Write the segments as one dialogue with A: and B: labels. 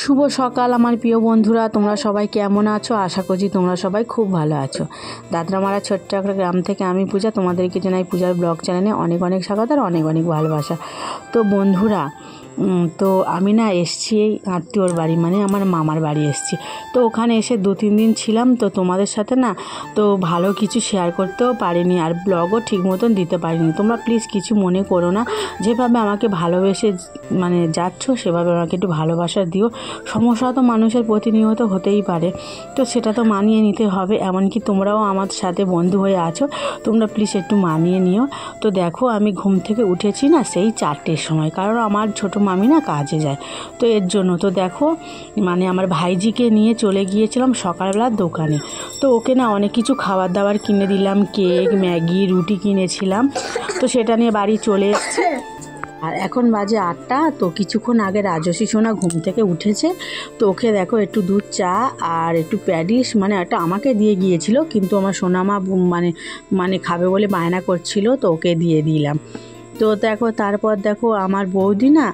A: শুভ সকাল আমার প্রিয় বন্ধুরা, তোমরা সবাই কেমন আছো? আশা করছি তোমরা সবাই খুব ভালো আছো। দাদরামারা ছোট্ট একটা গ্রাম থেকে আমি পূজা তোমাদেরকে জানাই পূজার ব্লগ চ্যানেলে অনেক অনেক স্বাগত আর অনেক অনেক ভালোবাসা। তো বন্ধুরা, তো আমি না এসছি এই আত্মীয়র বাড়ি, মানে আমার মামার বাড়ি এসছি। তো ওখানে এসে 2-3 দিন ছিলাম। তো তোমাদের সাথে না তো ভালো কিছু শেয়ার করতেও পারিনি, আর ব্লগও ঠিক মতন দিতে পারিনি। তোমরা প্লিজ কিছু মনে করো না। যেভাবে আমাকে ভালোবেসে মানে যাচ্ছ সেভাবে আমাকে একটু ভালোবাসা দিও। সমস্যা তো মানুষের প্রতিনিয়ত হতেই পারে, তো সেটা তো মানিয়ে নিতে হবে। এমনকি তোমরাও আমার সাথে বন্ধু হয়ে আছো, তোমরা প্লিজ একটু মানিয়ে নিও। তো দেখো, আমি ঘুম থেকে উঠেছি না সেই 4টের সময়, কারণ আমার ছোটো মামি না কাজে যায়, তো এর জন্য। তো দেখো, মানে আমার ভাইজিকে নিয়ে চলে গিয়েছিলাম সকালবেলার দোকানে। তো ওকে না অনেক কিছু খাবার দাবার কিনে দিলাম, কেক, ম্যাগি, রুটি কিনেছিলাম। তো সেটা নিয়ে বাড়ি চলে এসেছি। আর এখন বাজে 8টা। তো কিছুক্ষণ আগে রাজস্বী সোনা ঘুম থেকে উঠেছে। তো ওকে দেখো একটু দুধ চা আর একটু প্যাডিস, মানে একটা আমাকে দিয়ে গিয়েছিল, কিন্তু আমার সোনামা মানে খাবে বলে বায়না করছিল, তো ওকে দিয়ে দিলাম। তো দেখো, তারপর দেখো আমার বৌদি না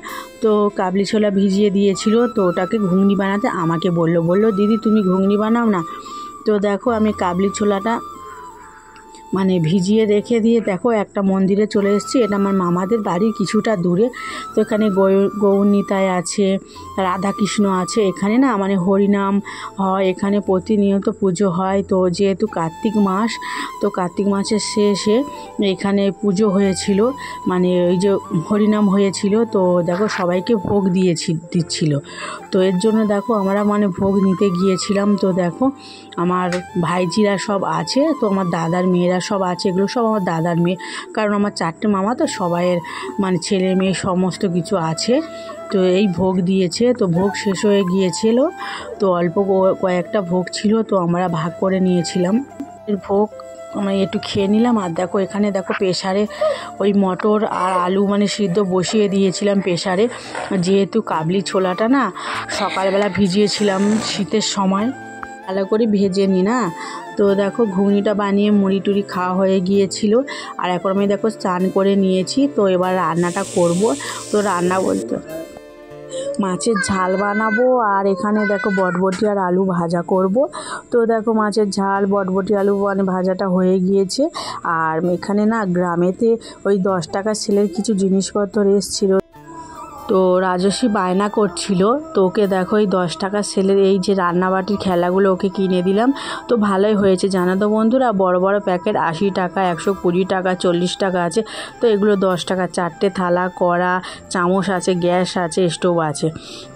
A: তো কাবলি ছোলা ভিজিয়ে দিয়েছিল, তো ওটাকে ঘুগনি বানাতে আমাকে বললো দিদি তুমি ঘুগনি বানাও না। তো দেখো, আমি কাবলি ছোলাটা মানে ভিজিয়ে রেখে দিয়ে দেখো একটা মন্দিরে চলে এসেছি। এটা আমার মামাদের বাড়ির কিছুটা দূরে। তো এখানে গৌরনিতাই আছে, রাধাকৃষ্ণ আছে। এখানে না মানে হরিনাম হয়, এখানে প্রতিনিয়ত পুজো হয়। তো যেহেতু কার্তিক মাস, তো কার্তিক মাসের শেষে এখানে পুজো হয়েছিল, মানে ওই যে হরিনাম হয়েছিল। তো দেখো সবাইকে ভোগ দিচ্ছিল। তো এর জন্য দেখো আমরা মানে ভোগ নিতে গিয়েছিলাম। তো দেখো আমার ভাইজিরা সব আছে, তো আমার দাদার মেয়েরা সব আছে। এগুলো সব আমার দাদার মেয়ে, কারণ আমার 4টে মামা, তো সবাইয়ের মানে ছেলে মেয়ে সমস্ত কিছু আছে। তো এই ভোগ দিয়েছে। তো ভোগ শেষ হয়ে গিয়েছিল, তো অল্প কয়েকটা ভোগ ছিল, তো আমরা ভাগ করে নিয়েছিলাম। এর ভোগ আমি একটু খেয়ে নিলাম। আর দেখো এখানে দেখো প্রেসারে ওই মটর আর আলু মানে সিদ্ধ বসিয়ে দিয়েছিলাম প্রেসারে, যেহেতু কাবলি ছোলাটা না সকালবেলা ভিজিয়েছিলাম শীতের সময়, ভালো করে ভেজে নি না। তো দেখো ঘুগনিটা বানিয়ে মুড়ি টুড়ি খাওয়া হয়ে গিয়েছিল। আর এখন আমি দেখো স্নান করে নিয়েছি। তো এবার রান্নাটা করব। তো রান্না বলতে মাছের ঝাল বানাবো, আর এখানে দেখো বটবটি আর আলু ভাজা করব। তো দেখো মাছের ঝাল, বটবটি, আলু মানে ভাজাটা হয়ে গিয়েছে। আর এখানে না গ্রামেতে ওই 10 টাকার সেলের কিছু জিনিসপত্র এসেছিল, তো রাজস্বী বায়না করছিল। তো ওকে দেখো এই 10 টাকার সেলের এই যে রান্নাবাটির খেলাগুলো ওকে কিনে দিলাম। তো ভালোই হয়েছে জানো তো বন্ধুরা, বড় বড় প্যাকেট 80 টাকা, 120 টাকা, 40 টাকা আছে। তো এগুলো 10 টাকা। 4টে থালা, কড়া, চামচ আছে, গ্যাস আছে, স্টোভ আছে।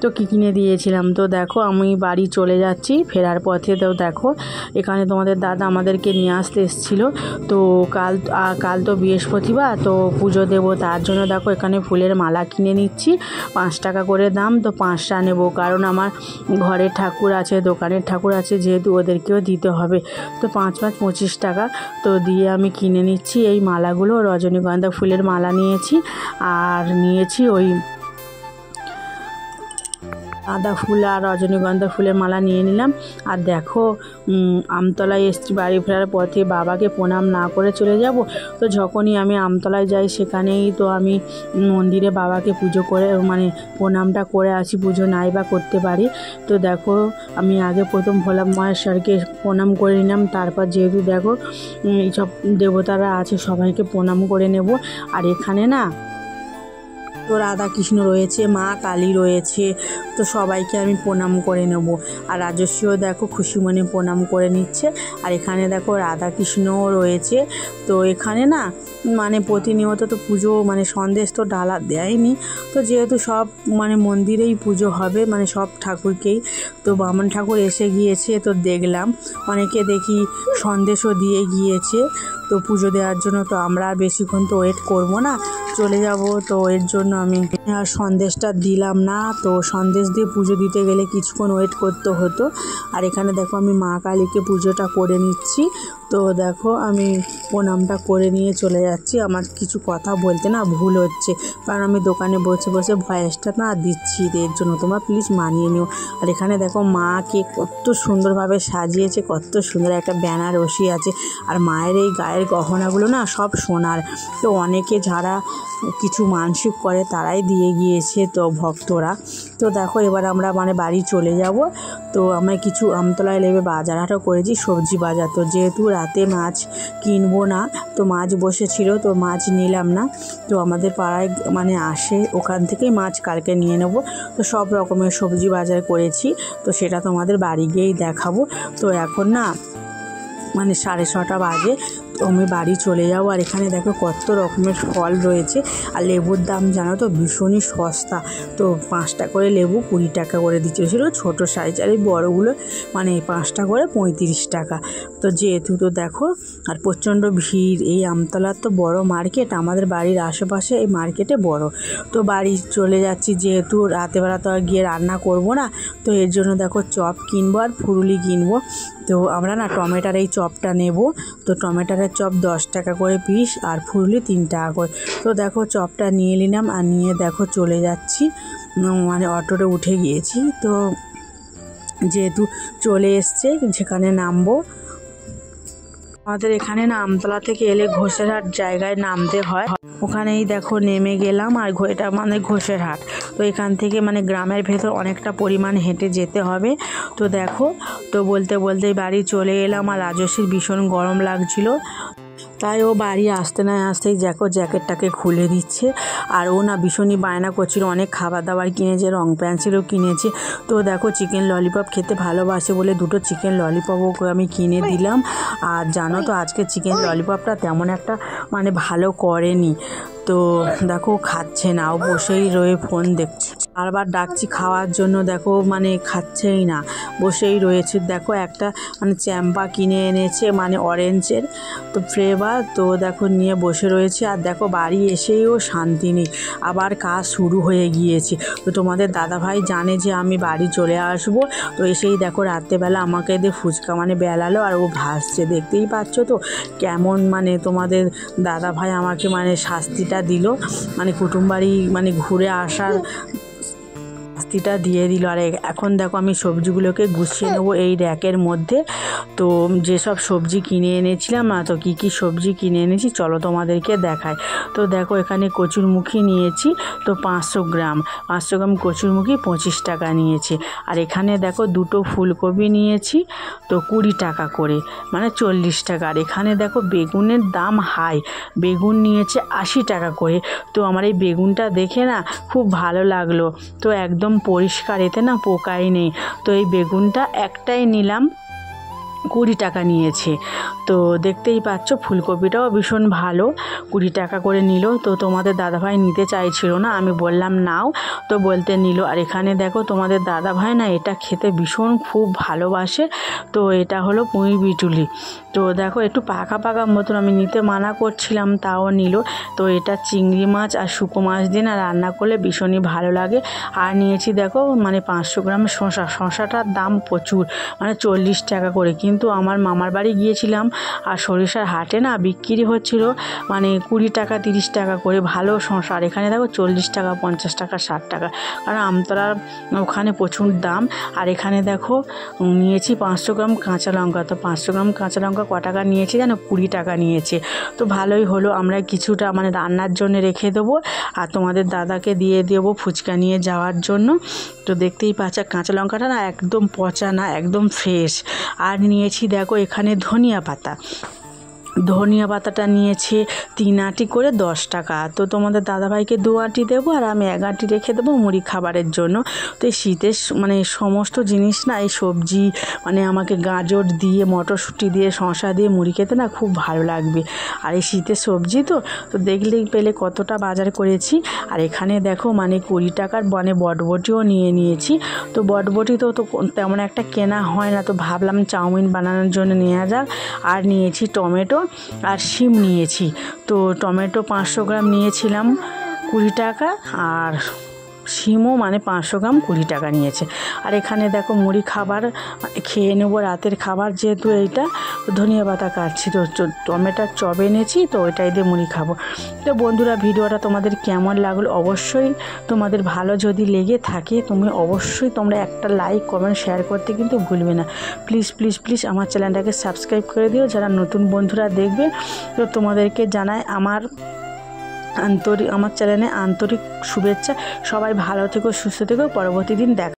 A: তো কী কিনে দিয়েছিলাম। তো দেখো আমি বাড়ি চলে যাচ্ছি, ফেরার পথে তো দেখো এখানে তোমাদের দাদা আমাদেরকে নিয়ে আসতে এসেছিলো। তো কাল তো বৃহস্পতিবার, তো পুজো দেবো, তার জন্য দেখো এখানে ফুলের মালা কিনে নিচ্ছি। 5 টাকা করে দাম, তো 5টা নেব, কারণ আমার ঘরের ঠাকুর আছে, দোকানের ঠাকুর আছে, যেহেতু ওদেরকেও দিতে হবে। তো 5 5 25 টাকা তো দিয়ে আমি কিনে নিচ্ছি এই মালাগুলো। রজনীগন্ধা ফুলের মালা নিয়েছি, আর নিয়েছি ওই গাঁদা ফুল আর রজনীগন্ধা ফুলের মালা নিয়ে নিলাম। আর দেখো আমতলায় এসছি, বাড়ি ফেরার পথে বাবাকে প্রণাম না করে চলে যাব। তো যখনই আমি আমতলায় যাই সেখানেই তো আমি মন্দিরে বাবাকে পুজো করে মানে প্রণামটা করে আসি, পুজো নাই বা করতে পারি। তো দেখো আমি আগে প্রথম ভোলা মহেশ্বরকে প্রণাম করে নিলাম, তারপর যেহেতু দেখো এইসব দেবতারা আছে সবাইকে প্রণাম করে নেব। আর এখানে না তো রাধাকৃষ্ণ রয়েছে, মা কালী রয়েছে, তো সবাইকে আমি প্রণাম করে নেব। আর রাজস্বীও দেখো খুশি মনে প্রণাম করে নিচ্ছে। আর এখানে দেখো রাধাকৃষ্ণও রয়েছে। তো এখানে না মানে প্রতিনিয়ত তো পুজো মানে সন্দেশ তো ডালা দেয়নি, তো যেহেতু সব মানে মন্দিরেই পুজো হবে, মানে সব ঠাকুরকেই। তো বামন ঠাকুর এসে গিয়েছে, তো দেখলাম অনেকে দেখি সন্দেশও দিয়ে গিয়েছে তো পুজো দেওয়ার জন্য। তো আমরা আর বেশিক্ষণ তো ওয়েট করব না, চলে যাব। তো এর জন্য আমি সন্দেশটা দিলাম না। তো সন্দেশ দিয়ে পুজো দিতে গেলে কিছুক্ষণ ওয়েট করতে হতো। আর এখানে দেখো আমি মা কালীকে পুজোটা করে নিচ্ছি। তো দেখো আমি প্রণামটা করে নিয়ে চলে যাচ্ছি। আমার কিছু কথা বলতে না ভুল হচ্ছে, কারণ আমি দোকানে বসে বসে ভয়েসটা না দিচ্ছি, এর জন্য তোমরা প্লিজ মানিয়ে নিও। আর এখানে দেখো মাকে কত সুন্দরভাবে সাজিয়েছে, কত সুন্দর একটা বেনারসি আছে। আর মায়ের এই গায়ের গহনাগুলো না সব সোনার। তো অনেকে যারা কিছু মানসিক করে তারাই দিয়ে গিয়েছে তো ভক্তরা। তো দেখো এবার আমরা বাড়ি চলে যাব। তো আমরা কিছু আমতলায় নেমে বাজার হাটও করেছি, সবজি বাজার। তো যেহেতু রাতে মাছ কিনবো না, তো মাছ বসেছিল, তো মাছ নিলাম না। তো আমাদের পাড়ায় আসে, ওখান থেকেই মাছ কালকে নিয়ে নেব। তো সব রকমের সবজি বাজার করেছি, তো সেটা তোমাদের বাড়ি গিয়েই দেখাবো। তো এখন না 6:30 বাজে, তো আমি বাড়ি চলে যাবো। আর এখানে দেখো কত রকমের ফল রয়েছে। আর লেবুর দাম জানো তো ভীষণই সস্তা। তো 5টা করে লেবু 20 টাকা করে দিচ্ছিল, ছোটো সাইজ। আর এই বড়োগুলো 5টা করে 35 টাকা। তো যেহেতু তো দেখো আর প্রচণ্ড ভিড়, এই আমতলার তো বড় মার্কেট, আমাদের বাড়ির আশেপাশে এই মার্কেটে বড়। তো বাড়ি চলে যাচ্ছি, যেহেতু রাতেবেলা তো আর গিয়ে রান্না করব না, তো এর জন্য দেখো চপ কিনবো আর ফুরুলি কিনবো। তো আমরা না টমেটোর এই চপটা নেব। তো টমেটোর চপ 10 টাকা করে পিস, আর ফুরুলি 3 টাকা করে। তো দেখো চপটা নিয়ে নিলাম, আর নিয়ে দেখো চলে যাচ্ছি, অটোতে উঠে গিয়েছি। তো যেহেতু চলে এসছে যেখানে নামবো, আমাদের এখানে না আমতলা থেকে এলে ঘোষেরহাট জায়গায় নামতে হয়। ওখানেই দেখো নেমে গেলাম। আর এটা ঘোষেরহাট। তো এখান থেকে গ্রামের ভেতর অনেকটা পরিমাণ হেঁটে যেতে হবে। তো দেখো, তো বলতে বলতেই বাড়ি চলে এলাম। আর রাজস্বীর ভীষণ গরম লাগছিল, তাই ও বাড়ি আসতে না আসতেই দেখো জ্যাকেটটাকে খুলে দিচ্ছে। আর ও না ভীষণই বায়না করছিল, অনেক খাবার দাবার কিনেছে, রং পেন্সিলও কিনেছে। তো দেখো চিকেন ললিপপ খেতে ভালোবাসে বলে 2টো চিকেন ললিপপ ওকে আমি কিনে দিলাম। আর জানো তো আজকে চিকেন ললিপপটা তেমন একটা ভালো করেনি। তো দেখো খাচ্ছে না, ও বসেই রয়ে ফোন দেখছে। বারবার ডাকছি খাওয়ার জন্য, দেখো খাচ্ছেই না, বসেই রয়েছে। দেখো একটা চ্যাম্পা কিনে এনেছে অরেঞ্জের তো ফ্লেভার। তো দেখো নিয়ে বসে রয়েছে। আর দেখো বাড়ি এসেও শান্তি নেই, আবার কাজ শুরু হয়ে গিয়েছে। তো তোমাদের দাদাভাই জানে যে আমি বাড়ি চলে আসব। তো এসেই দেখো রাত্রেবেলা আমাকে দিয়ে ফুচকা বেলালো, আর ও ভাসছে। দেখতেই পাচ্ছ তো কেমন তোমাদের দাদাভাই আমাকে শাস্তিটা দিল, কুটুমবাড়ি ঘুরে আসার শাস্তিটা দিয়ে দিল। আর এখন দেখো আমি সবজিগুলোকে গুছিয়ে নেবো এই র্যাকের মধ্যে। তো যেসব সবজি কিনে এনেছিলাম না, তো কী কী সবজি কিনে এনেছি চলো তোমাদেরকে দেখাই। তো দেখো এখানে কচুরমুখী নিয়েছি, তো 500 গ্রাম কচুরমুখী 25 টাকা নিয়েছে। আর এখানে দেখো 2টো ফুলকপি নিয়েছি, তো 20 টাকা করে, 40 টাকা। আর এখানে দেখো বেগুনের দাম হাই, বেগুন নিয়েছে 80 টাকা করে। তো আমার এই বেগুনটা দেখে না খুব ভালো লাগলো, তো একদম পরিষ্কার, এতে না পোকাই নেই। তো এই বেগুনটা একটাই নিলাম, 20 টাকা নিয়েছে। তো দেখতেই পাচ্ছ ফুলকপিটাও ভীষণ ভালো, 20 টাকা করে নিল। তো তোমাদের দাদাভাই নিতে চাইছিল না, আমি বললাম নাও, তো বলতে নিল। আর এখানে দেখো তোমাদের দাদাভাই না এটা খেতে ভীষণ খুব ভালোবাসে। তো এটা হলো পুঁই বিটুলি। তো দেখো একটু পাকা পাকা মতন, আমি নিতে মানা করছিলাম তাও নিল। তো এটা চিংড়ি মাছ আর শুকো মাছ দিয়ে না রান্না করলে ভীষণই ভালো লাগে। আর নিয়েছি দেখো 500 গ্রাম শশাটার দাম প্রচুর, 40 টাকা করে। কিন্তু আমার মামার বাড়ি গিয়েছিলাম, আর সরিষার হাটে না বিক্রি হচ্ছিল 20 টাকা 30 টাকা করে ভালো শশা। আর এখানে দেখো 40 টাকা 50 টাকা 60 টাকা, কারণ আমতলার ওখানে প্রচুর দাম। আর এখানে দেখো নিয়েছি 500 গ্রাম কাঁচা লঙ্কা। তো 500 গ্রাম কাঁচা লঙ্কা ক টাকা নিয়েছে জানো? 20 টাকা নিয়েছে। তো ভালোই হলো, আমরা কিছুটা রান্নার জন্য রেখে দেবো, আর তোমাদের দাদাকে দিয়ে দেবো ফুচকা নিয়ে যাওয়ার জন্য। তো দেখতেই পাচ্ছ কাঁচা লঙ্কাটা না একদম পচা না, একদম ফ্রেশ। আর নিয়েছি দেখো এখানে ধনিয়া পাতাটা নিয়েছে 3 আঁটি করে 10 টাকা। তো তোমাদের দাদাভাইকে 2 আঁটি দেবো, আর আমি 1 আঁটি রেখে দেবো মুড়ি খাবারের জন্য। তো এই শীতের সমস্ত জিনিস না, এই সবজি আমাকে গাজর দিয়ে, মটরশুঁটি দিয়ে, শসা দিয়ে মুড়ি খেতে না খুব ভালো লাগবে। আর এই শীতের সবজি তো দেখলেই পেলে কতটা বাজার করেছি। আর এখানে দেখো 20 টাকার বটবটিও নিয়ে নিয়েছি। তো বটবটি তো তেমন একটা কেনা হয় না, তো ভাবলাম চাউমিন বানানোর জন্য নেওয়া যাক। আর নিয়েছি টমেটো আর শিম নিয়েছি। তো টমেটো 500 গ্রাম নিয়েছিলাম 20 টাকা, আর শিমও মানে 500 গ্রাম 20 টাকা নিয়েছে। আর এখানে দেখো মুড়ি খাবার খেয়ে নেবো, রাতের খাবার যেহেতু এইটা, ধনিয়া পাতা কাটছি, তো টমেটোর চপ এনেছি, তো ওইটাই দিয়ে মুড়ি খাবো। তো বন্ধুরা ভিডিওটা তোমাদের কেমন লাগলো অবশ্যই, তোমাদের ভালো যদি লেগে থাকে অবশ্যই তোমরা একটা লাইক কমেন্ট শেয়ার করতে কিন্তু ভুলবে না। প্লিজ প্লিজ প্লিজ আমার চ্যানেলটাকে সাবস্ক্রাইব করে দিও, যারা নতুন বন্ধুরা দেখবে। তো তোমাদেরকে জানাই আমার চ্যানেলে আন্তরিক শুভেচ্ছা। সবাই ভালো থেকো, সুস্থ থেকো, পরবর্তী দিন দেখা।